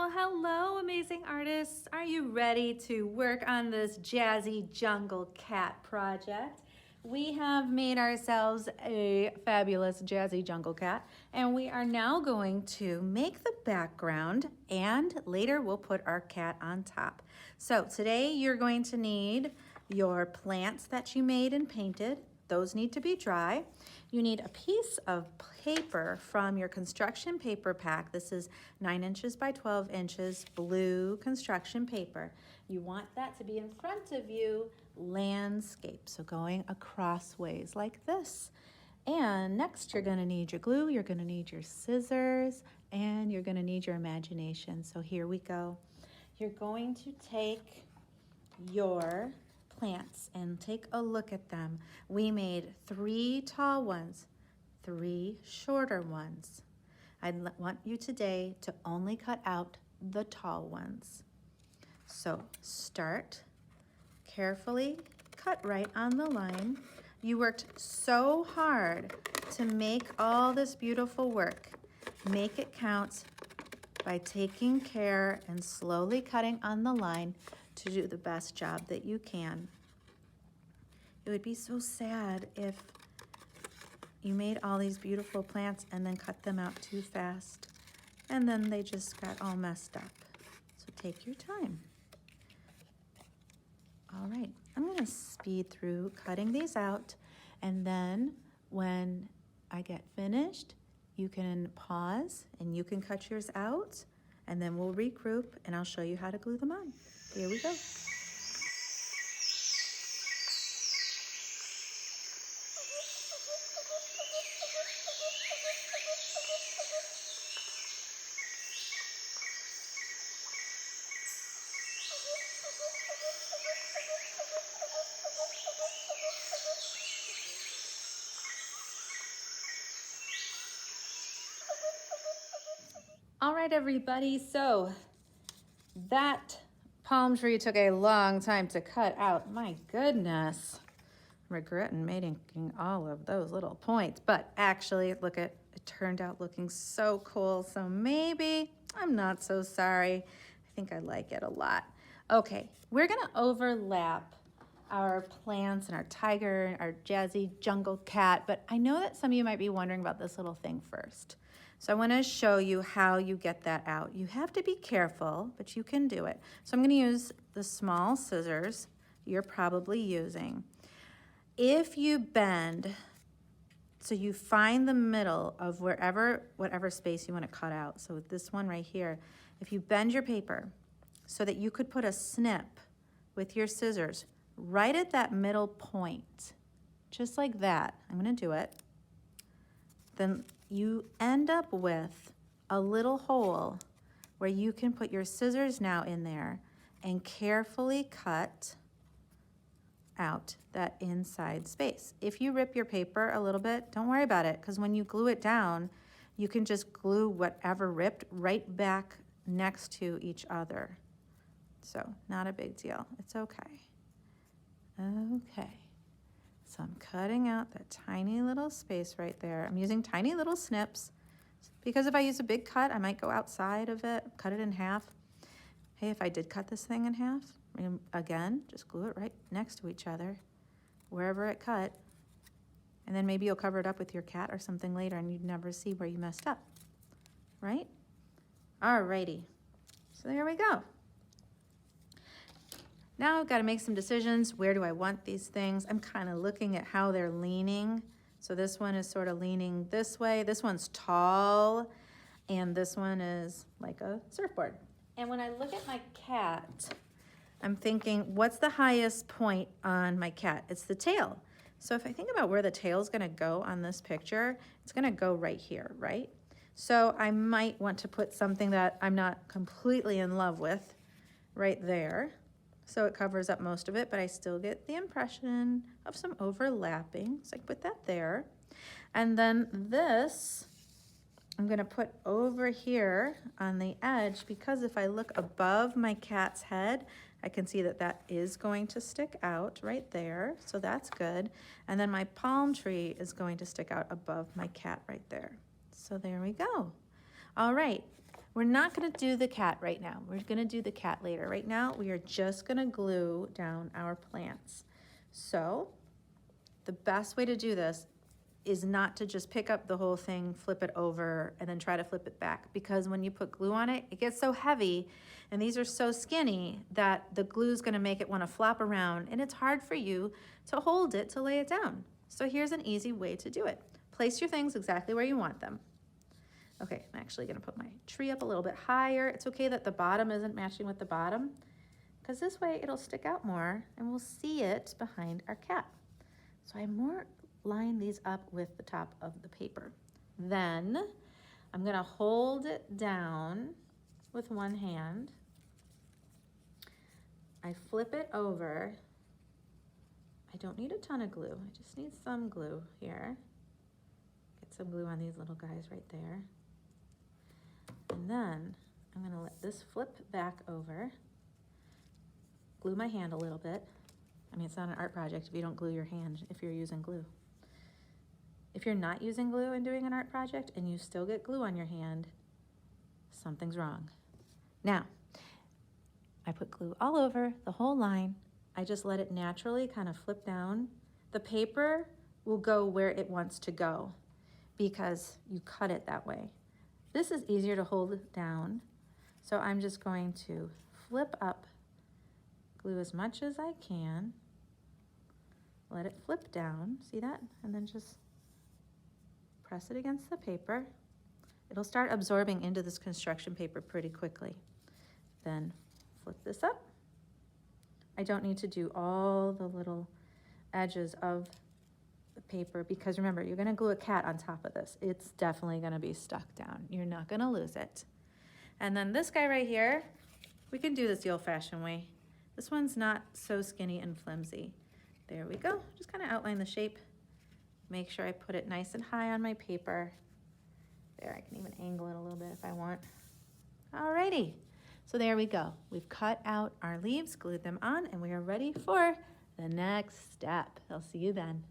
Well, hello, amazing artists. Are you ready to work on this Jazzy Jungle Cat project? We have made ourselves a fabulous Jazzy Jungle Cat, and we are now going to make the background, and later we'll put our cat on top. So today you're going to need your plants that you made and painted. Those need to be dry. You need a piece of paper from your construction paper pack. This is 9 inches by 12 inches blue construction paper. You want that to be in front of you, landscape, so going across ways like this. And next you're going to need your glue, you're going to need your scissors, and you're going to need your imagination. So here we go. You're going to take your plants and take a look at them. We made 3 tall ones, 3 shorter ones. I want you today to only cut out the tall ones. So start carefully, cut right on the line. You worked so hard to make all this beautiful work. Make it count by taking care and slowly cutting on the line to do the best job that you can. It would be so sad if you made all these beautiful plants and then cut them out too fast, and then they just got all messed up. So take your time. All right, I'm gonna speed through cutting these out, and then when I get finished, you can pause and you can cut yours out, and then we'll regroup and I'll show you how to glue them on. Here we go. All right, everybody, so that palm tree took a long time to cut out. My goodness, I'm regretting making all of those little points, but actually, look at it turned out looking so cool, so maybe I'm not so sorry. I think I like it a lot. Okay, we're gonna overlap our plants and our tiger, our Jazzy Jungle Cat, but I know that some of you might be wondering about this little thing first. So I want to show you how you get that out. You have to be careful, but you can do it. So I'm going to use the small scissors you're probably using. If you bend, so you find the middle of whatever space you want to cut out. So with this one right here, if you bend your paper so that you could put a snip with your scissors right at that middle point, just like that. I'm going to do it. Then you end up with a little hole where you can put your scissors now in there and carefully cut out that inside space. If you rip your paper a little bit, don't worry about it, because when you glue it down, you can just glue whatever ripped right back next to each other. So not a big deal, it's okay. Okay. So I'm cutting out that tiny little space right there. I'm using tiny little snips because if I use a big cut, I might go outside of it, cut it in half. Hey, if I did cut this thing in half, again, just glue it right next to each other, wherever it cut. And then maybe you'll cover it up with your cat or something later and you'd never see where you messed up, right? Alrighty, so there we go. Now I've got to make some decisions. Where do I want these things? I'm kind of looking at how they're leaning. So this one is sort of leaning this way. This one's tall, and this one is like a surfboard. And when I look at my cat, I'm thinking, what's the highest point on my cat? It's the tail. So if I think about where the tail is going to go on this picture, it's going to go right here, right? So I might want to put something that I'm not completely in love with right there. So it covers up most of it, but I still get the impression of some overlapping. So I put that there. And then this, I'm gonna put over here on the edge, because if I look above my cat's head, I can see that that is going to stick out right there. So that's good. And then my palm tree is going to stick out above my cat right there. So there we go. All right. We're not gonna do the cat right now. We're gonna do the cat later. Right now, we are just gonna glue down our plants. So the best way to do this is not to just pick up the whole thing, flip it over, and then try to flip it back. Because when you put glue on it, it gets so heavy, and these are so skinny that the glue is gonna make it wanna flop around, and it's hard for you to hold it, to lay it down. So here's an easy way to do it. Place your things exactly where you want them. Okay, I'm actually gonna put my tree up a little bit higher. It's okay that the bottom isn't matching with the bottom, because this way it'll stick out more and we'll see it behind our cat. So I more line these up with the top of the paper. Then I'm gonna hold it down with one hand. I flip it over. I don't need a ton of glue. I just need some glue here. Get some glue on these little guys right there. And then I'm gonna let this flip back over. Glue my hand a little bit. I mean, it's not an art project if you don't glue your hand if you're using glue. If you're not using glue and doing an art project and you still get glue on your hand, something's wrong. Now, I put glue all over the whole line. I just let it naturally kind of flip down. The paper will go where it wants to go because you cut it that way. This is easier to hold down, so I'm just going to flip up, glue as much as I can, let it flip down, see that? And then just press it against the paper. It'll start absorbing into this construction paper pretty quickly. Then flip this up. I don't need to do all the little edges of the paper because remember, you're gonna glue a cat on top of this. It's definitely gonna be stuck down. You're not gonna lose it. And then this guy right here, we can do this the old-fashioned way. This one's not so skinny and flimsy. There we go. Just kind of outline the shape. Make sure I put it nice and high on my paper. There, I can even angle it a little bit if I want. Alrighty, so there we go. We've cut out our leaves, glued them on, and we are ready for the next step. I'll see you then.